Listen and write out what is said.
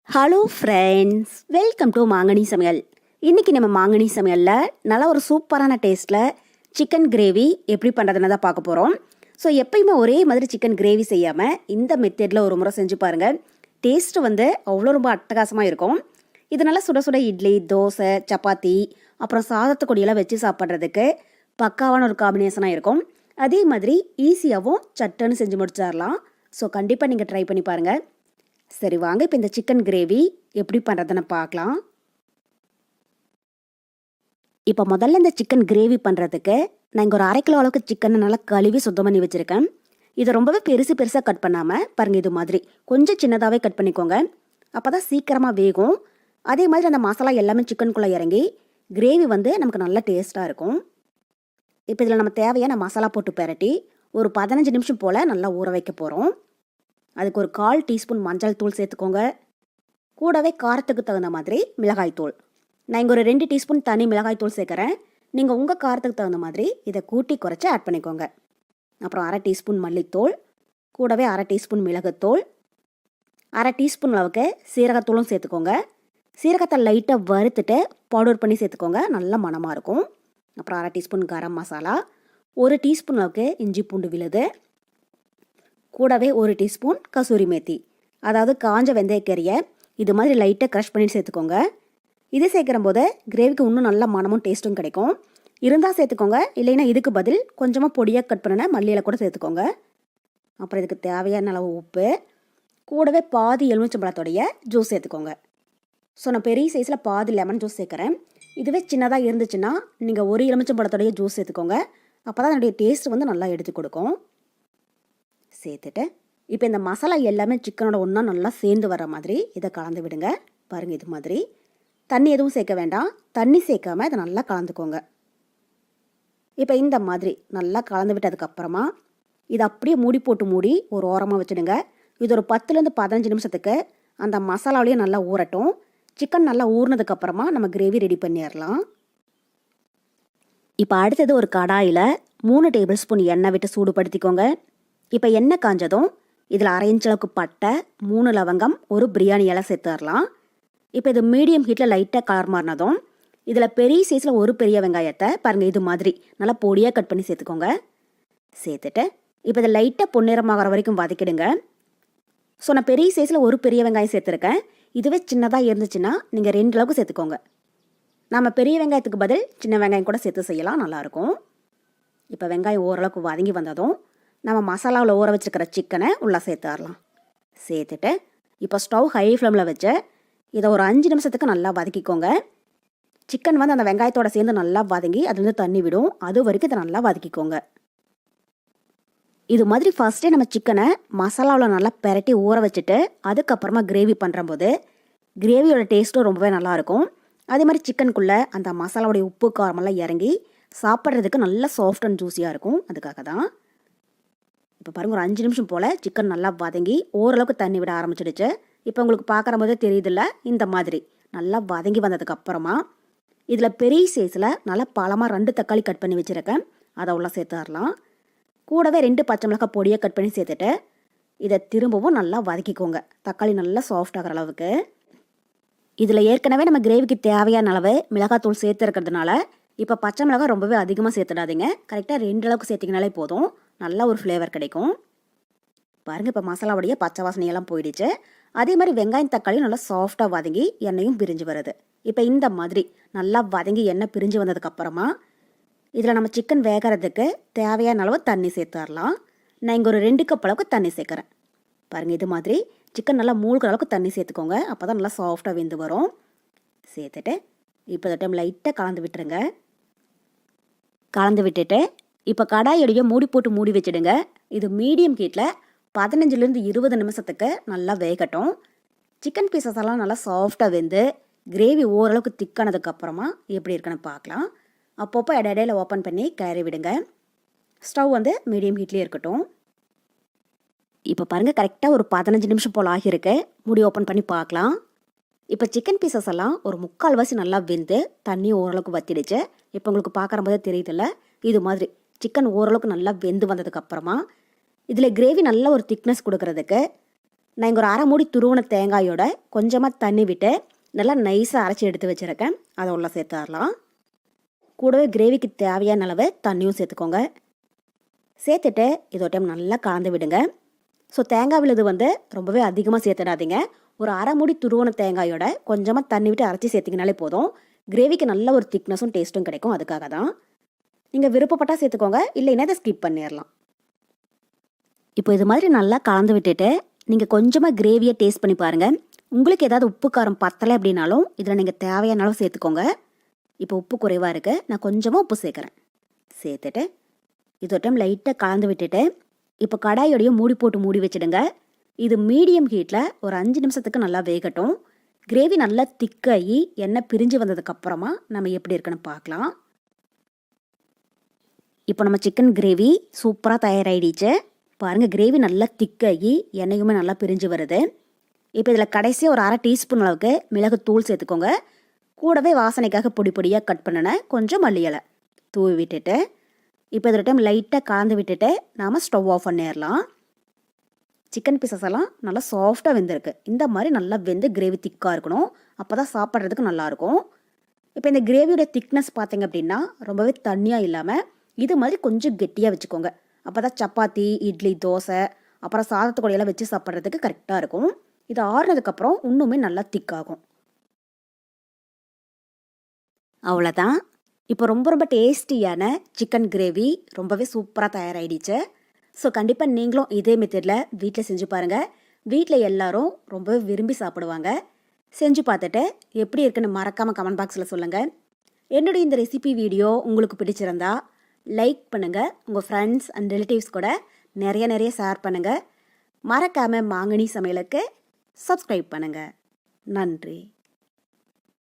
Hello friends, welcome to மாங்கனி சமையல். இன்றைக்கி நம்ம மாங்கனி சமையலில் நல்லா ஒரு சூப்பரான டேஸ்ட்டில் சிக்கன் கிரேவி எப்படி பண்ணுறதுன்னு தான் பார்க்க போகிறோம். ஸோ எப்பயுமே ஒரே மாதிரி சிக்கன் கிரேவி செய்யாமல் இந்த மெத்தடில் ஒரு முறை செஞ்சு பாருங்கள். டேஸ்ட்டு அவ்வளோ ரொம்ப அட்டகாசமாக இருக்கும். இது நல்லா சுட சுட இட்லி, தோசை, சப்பாத்தி, அப்புறம் சாதத்து கொடியெல்லாம் வச்சு சாப்பிட்றதுக்கு பக்காவான ஒரு காம்பினேஷனாக இருக்கும். அதே மாதிரி ஈஸியாகவும் சட்டுன்னு செஞ்சு முடிச்சிடலாம். ஸோ கண்டிப்பாக நீங்கள் ட்ரை பண்ணி பாருங்கள். சரி வாங்க, இப்போ இந்த சிக்கன் கிரேவி எப்படி பண்ணுறதுன்னு பார்க்கலாம். இப்போ முதல்ல இந்த சிக்கன் கிரேவி பண்ணுறதுக்கு நான் இங்கே ஒரு 1/2 கிலோ அளவுக்கு சிக்கனை நல்லா கழுவி சுத்தம் பண்ணி வச்சுருக்கேன். இதை ரொம்பவே பெருசாக கட் பண்ணாமல் பாருங்கள், இது மாதிரி கொஞ்சம் சின்னதாகவே கட் பண்ணிக்கோங்க. அப்போ தான் சீக்கிரமாக வேகும். அதே மாதிரி அந்த மசாலா எல்லாமே சிக்கனுக்குள்ளே இறங்கி கிரேவி நமக்கு நல்ல டேஸ்ட்டாக இருக்கும். இப்போ இதில் நம்ம தேவையான மசாலா போட்டு பெரட்டி ஒரு 15 நிமிஷம் போல் நல்லா ஊற வைக்க போகிறோம். அதுக்கு ஒரு 1/4 டீஸ்பூன் மஞ்சள் தூள் சேர்த்துக்கோங்க. கூடவே காரத்துக்கு தகுந்த மாதிரி மிளகாய் தூள். நான் இங்கே ஒரு 2 டீஸ்பூன் தனி மிளகாய் தூள் சேர்க்குறேன். நீங்கள் உங்கள் காரத்துக்கு தகுந்த மாதிரி இதை கூட்டி குறைச்சி ஆட் பண்ணிக்கோங்க. அப்புறம் 1/2 டீஸ்பூன் மல்லித்தூள், கூடவே 1/2 டீஸ்பூன் மிளகுத்தூள், 1/2 டீஸ்பூன் அளவுக்கு சீரகத்தூளும் சேர்த்துக்கோங்க. சீரகத்தை லைட்டாக வறுத்துட்டு பவுடர் பண்ணி சேர்த்துக்கோங்க, நல்ல மணமாக இருக்கும். அப்புறம் 1/2 டீஸ்பூன் கரம் மசாலா, 1 டீஸ்பூன் அளவுக்கு இஞ்சி பூண்டு விழுது, கூடவே 1 டீஸ்பூன் கசூரி மேத்தி, அதாவது காஞ்ச வெந்தயக்கறியை இது மாதிரி லைட்டாக க்ரஷ் பண்ணி சேர்த்துக்கோங்க. இது சேர்க்குற போது கிரேவிக்கு இன்னும் நல்ல மனமும் டேஸ்ட்டும் கிடைக்கும். இருந்தால் சேர்த்துக்கோங்க, இல்லைன்னா இதுக்கு பதில் கொஞ்சமாக பொடியாக கட் பண்ணின மல்லியில் கூட சேர்த்துக்கோங்க. அப்புறம் இதுக்கு தேவையான அளவு உப்பு, கூடவே பாதி எலுமிச்சம்பழத்தோடைய ஜூஸ் சேர்த்துக்கோங்க. ஸோ நான் பெரிய சைஸில் பாதி லெமன் ஜூஸ் சேர்க்குறேன். இதுவே சின்னதாக இருந்துச்சுன்னா நீங்கள் 1 எலுமிச்சம்பழத்தோடைய ஜூஸ் சேர்த்துக்கோங்க. அப்போ தான் அதனுடைய டேஸ்ட் நல்லா எடுத்து கொடுக்கும். சேர்த்துட்டு இப்போ இந்த மசாலா எல்லாமே சிக்கனோட ஒன்றா நல்லா சேர்ந்து வர மாதிரி இதை கலந்து விடுங்க. பாருங்கள், இது மாதிரி தண்ணி எதுவும் சேர்க்க வேண்டாம். தண்ணி சேர்க்காம இதை நல்லா கலந்துக்கோங்க. இப்போ இந்த மாதிரி நல்லா கலந்து விட்டதுக்கப்புறமா இதை அப்படியே மூடி ஒரு ஓரமாக வச்சுடுங்க. இது ஒரு 10லேருந்து 15 நிமிஷத்துக்கு அந்த மசாலாவிலேயே நல்லா ஊறட்டும். சிக்கன் நல்லா ஊறினதுக்கப்புறமா நம்ம கிரேவி ரெடி பண்ணிடலாம். இப்போ அடுத்தது ஒரு கடாயில் 3 டேபிள் ஸ்பூன் எண்ணெய் விட்டு சூடுபடுத்திக்கோங்க. இப்போ எண்ணெய் காஞ்சதும் இதில் 1/2 இன்ச் அளவுக்கு பட்டை, 3 லவங்கம், ஒரு பிரியாணி இலை சேர்த்துடலாம். இப்போ இது மீடியம் ஹீட்டில் லைட்டாக கலர் மாறினதும் இதில் பெரிய சைஸில் ஒரு பெரிய வெங்காயத்தை பாருங்கள், இது மாதிரி நல்லா பொடியாக கட் பண்ணி சேர்த்துக்கோங்க. சேர்த்துட்டு இப்போ இதை லைட்டாக பொன்னிறமாகற வரைக்கும் வதக்கிடுங்க. ஸோ நான் பெரிய சைஸில் ஒரு பெரிய வெங்காயம் சேர்த்துருக்கேன். இதுவே சின்னதாக இருந்துச்சுன்னா நீங்கள் 2 அளவுக்கு சேர்த்துக்கோங்க. நம்ம பெரிய வெங்காயத்துக்கு பதில் சின்ன வெங்காயம் கூட சேர்த்து செய்யலாம், நல்லாயிருக்கும். இப்போ வெங்காயம் ஓரளவுக்கு வதங்கி வந்ததும் நம்ம மசாலாவில் ஊற வச்சுருக்கிற சிக்கனை உள்ளே சேர்த்துடலாம். சேர்த்துட்டு இப்போ ஸ்டவ் ஹை ஃப்ளேமில் வச்சு இதை ஒரு 5 நிமிஷத்துக்கு நல்லா வதக்கிக்கோங்க. சிக்கன் அந்த வெங்காயத்தோட சேர்ந்து நல்லா வதங்கி அது தண்ணி விடும். அது வரைக்கும் இதை நல்லா வதக்கிக்கோங்க. இது மாதிரி ஃபஸ்ட்டே நம்ம சிக்கனை மசாலாவில் நல்லா பெரட்டி ஊற வச்சுட்டு அதுக்கப்புறமா கிரேவி பண்ணுறம்போது கிரேவியோட டேஸ்ட்டும் ரொம்பவே நல்லாயிருக்கும். அதே மாதிரி சிக்கனுக்குள்ளே அந்த மசாலாவுடைய உப்பு காரமெல்லாம் இறங்கி சாப்பிட்றதுக்கு நல்லா சாஃப்ட் அண்ட் ஜூஸியாக இருக்கும். அதுக்காக தான். இப்போ பாருங்கள், ஒரு 5 நிமிஷம் போல் சிக்கன் நல்லா வதங்கி ஓரளவுக்கு தண்ணி விட ஆரம்பிச்சிடுச்சு. இப்போ உங்களுக்கு பார்க்குற போதே தெரியுதில்ல, இந்த மாதிரி நல்லா வதங்கி வந்ததுக்கப்புறமா இதில் பெரிய சைஸில் நல்லா பழமாக 2 தக்காளி கட் பண்ணி வச்சுருக்கேன், அதை உள்ள சேர்த்துடலாம். கூடவே 2 பச்சை மிளகாய் பொடியை கட் பண்ணி சேர்த்துட்டு இதை திரும்பவும் நல்லா வதக்கிக்கோங்க, தக்காளி நல்லா சாஃப்ட் ஆகிற அளவுக்கு. இதில் ஏற்கனவே நம்ம கிரேவிக்கு தேவையான அளவு மிளகாத்தூள் சேர்த்துருக்கிறதுனால இப்போ பச்சை மிளகாய் ரொம்பவே அதிகமாக சேர்த்துடாதீங்க. கரெக்டாக 2 அளவுக்கு சேர்த்திங்கனாலே போதும், நல்ல ஒரு ஃப்ளேவர் கிடைக்கும். பாருங்கள், இப்போ மசாலாவுடைய பச்சை வாசனையெல்லாம் போயிடுச்சு. அதே மாதிரி வெங்காயம் தக்காளியும் நல்லா சாஃப்டாக வதங்கி எண்ணெயும் பிரிஞ்சு வருது. இப்போ இந்த மாதிரி நல்லா வதங்கி எண்ணெய் பிரிஞ்சு வந்ததுக்கப்புறமா இதில் நம்ம சிக்கன் வேகிறதுக்கு தேவையான அளவு தண்ணி சேர்த்துடலாம். நான் இங்கே ஒரு 2 கப் அளவுக்கு தண்ணி சேர்க்குறேன். பாருங்கள், இது மாதிரி சிக்கன் நல்லா மூழ்கிற அளவுக்கு தண்ணி சேர்த்துக்கோங்க. அப்போ தான் நல்லா சாஃப்டாக வெந்து வரும். சேர்த்துட்டு இப்போ இந்த டைம் லைட்டாக கலந்து விட்டுருங்க. கலந்து விட்டுட்டு இப்போ கடாயோடைய மூடி வச்சுடுங்க. இது மீடியம் ஹீட்டில் 15லேருந்து 20 நிமிஷத்துக்கு நல்லா வேகட்டும். சிக்கன் பீசஸ் எல்லாம் நல்லா சாஃப்டாக வெந்து கிரேவி ஓரளவுக்கு திக்கானதுக்கப்புறமா எப்படி இருக்குன்னு பார்க்கலாம். அப்பப்போ இடையில ஓப்பன் பண்ணி கிளறி விடுங்க. ஸ்டவ் மீடியம் ஹீட்லேயே இருக்கட்டும். இப்போ பாருங்கள், கரெக்டாக ஒரு 15 நிமிஷம் போல் ஆகியிருக்கு. மூடி ஓப்பன் பண்ணி பார்க்கலாம். இப்போ சிக்கன் பீசஸ் எல்லாம் ஒரு 3/4 வாசி நல்லா வெந்து தண்ணி ஓரளவுக்கு வத்திடுச்சு. இப்போ உங்களுக்கு பார்க்குற போதே தெரியுதில்ல, இது மாதிரி சிக்கன் ஓரளவுக்கு நல்லா வெந்து வந்ததுக்கப்புறமா இதில் கிரேவி நல்ல ஒரு திக்னஸ் கொடுக்கறதுக்கு நான் இங்கே ஒரு அரை மூடி துருவன தேங்காயோட கொஞ்சமாக தண்ணி விட்டு நல்லா நைஸாக அரைச்சி எடுத்து வச்சுருக்கேன். அதை உள்ள சேர்த்துடலாம். கூடவே கிரேவிக்கு தேவையான அளவு தண்ணியும் சேர்த்துக்கோங்க. சேர்த்துட்டு இதோ டைம் நல்லா கலந்து விடுங்க. ஸோ தேங்காய் விழுது ரொம்பவே அதிகமாக சேர்த்துடாதீங்க. ஒரு அரை மூடி துருவன தேங்காயோட கொஞ்சமாக தண்ணி விட்டு அரைச்சி சேர்த்திங்கனாலே போதும். கிரேவிக்கு நல்ல ஒரு திக்னஸும் டேஸ்ட்டும் கிடைக்கும். அதுக்காக தான். நீங்கள் விருப்பப்பட்டால் சேர்த்துக்கோங்க, இல்லைன்னா இதை ஸ்கிப் பண்ணிடலாம். இப்போ இது மாதிரி நல்லா கலந்து விட்டுட்டு நீங்கள் கொஞ்சமாக கிரேவியை டேஸ்ட் பண்ணி பாருங்கள். உங்களுக்கு ஏதாவது உப்பு காரம் பத்தலை அப்படின்னாலும் இதில் நீங்கள் தேவையான அளவு சேர்த்துக்கோங்க. இப்போ உப்பு குறைவாக இருக்குது, நான் கொஞ்சமாக உப்பு சேர்க்குறேன். சேர்த்துட்டு இது ஒரு டைம் லைட்டாக கலந்து விட்டுட்டு இப்போ கடாயோடைய மூடி போட்டு மூடி வச்சுடுங்க. இது மீடியம் ஹீட்டில் ஒரு 5 நிமிஷத்துக்கு நல்லா வேகட்டும். கிரேவி நல்லா திக்காகி எண்ணெய் பிரிஞ்சு வந்ததுக்கப்புறமா நம்ம எப்படி இருக்குன்னு பார்க்கலாம். இப்போ நம்ம சிக்கன் கிரேவி சூப்பராக தயாராகிடுச்சு. பாருங்கள், கிரேவி நல்லா திக்காகி எண்ணெயுமே நல்லா பிரிஞ்சு வருது. இப்போ இதில் கடைசியாக ஒரு அரை டீஸ்பூன் அளவுக்கு மிளகு தூள் சேர்த்துக்கோங்க. கூடவே வாசனைக்காக பொடி பொடியாக கட் பண்ணின கொஞ்சம் மல்லி இலை தூவி விட்டுட்டு இப்போ இதில் டைம் லைட்டாக கலந்து விட்டுட்டு நாம் ஸ்டவ் ஆஃப் பண்ணிடலாம். சிக்கன் பீசஸ் எல்லாம் நல்லா சாஃப்டாக வெந்திருக்கு. இந்த மாதிரி நல்லா வெந்து கிரேவி திக்காக இருக்கணும். அப்போ தான் சாப்பிட்றதுக்கு நல்லாயிருக்கும். இப்போ இந்த கிரேவியோட திக்னஸ் பார்த்தீங்க அப்படின்னா ரொம்பவே தண்ணியாக இல்லாமல் இது மாதிரி கொஞ்சம் கெட்டியாக வச்சுக்கோங்க. அப்போ தான் சப்பாத்தி, இட்லி, தோசை, அப்புறம் சாதத்துக்கூடையெல்லாம் வச்சு சாப்பிட்றதுக்கு கரெக்டாக இருக்கும். இது ஆறுனதுக்கப்புறம் இன்னுமே நல்லா திக்காகும். அவ்வளோதான். இப்போ ரொம்ப ரொம்ப டேஸ்டியான சிக்கன் கிரேவி ரொம்பவே சூப்பராக தயாராகிடுச்சு. ஸோ கண்டிப்பாக நீங்களும் இதே மெத்தடில் வீட்டில் செஞ்சு பாருங்கள். வீட்டில் எல்லாரும் ரொம்பவே விரும்பி சாப்பிடுவாங்க. செஞ்சு பார்த்துட்டு எப்படி இருக்குன்னு மறக்காமல் கமெண்ட் பாக்ஸில் சொல்லுங்கள். என்னுடைய இந்த ரெசிபி வீடியோ உங்களுக்கு பிடிச்சிருந்தா லைக் பண்ணுங்கள். உங்கள் ஃப்ரெண்ட்ஸ் அண்ட் ரிலேட்டிவ்ஸ் கூட நிறைய ஷேர் பண்ணுங்கள். மறக்காமல் மாங்கனி சமையலுக்கு சப்ஸ்கிரைப் பண்ணுங்கள். நன்றி.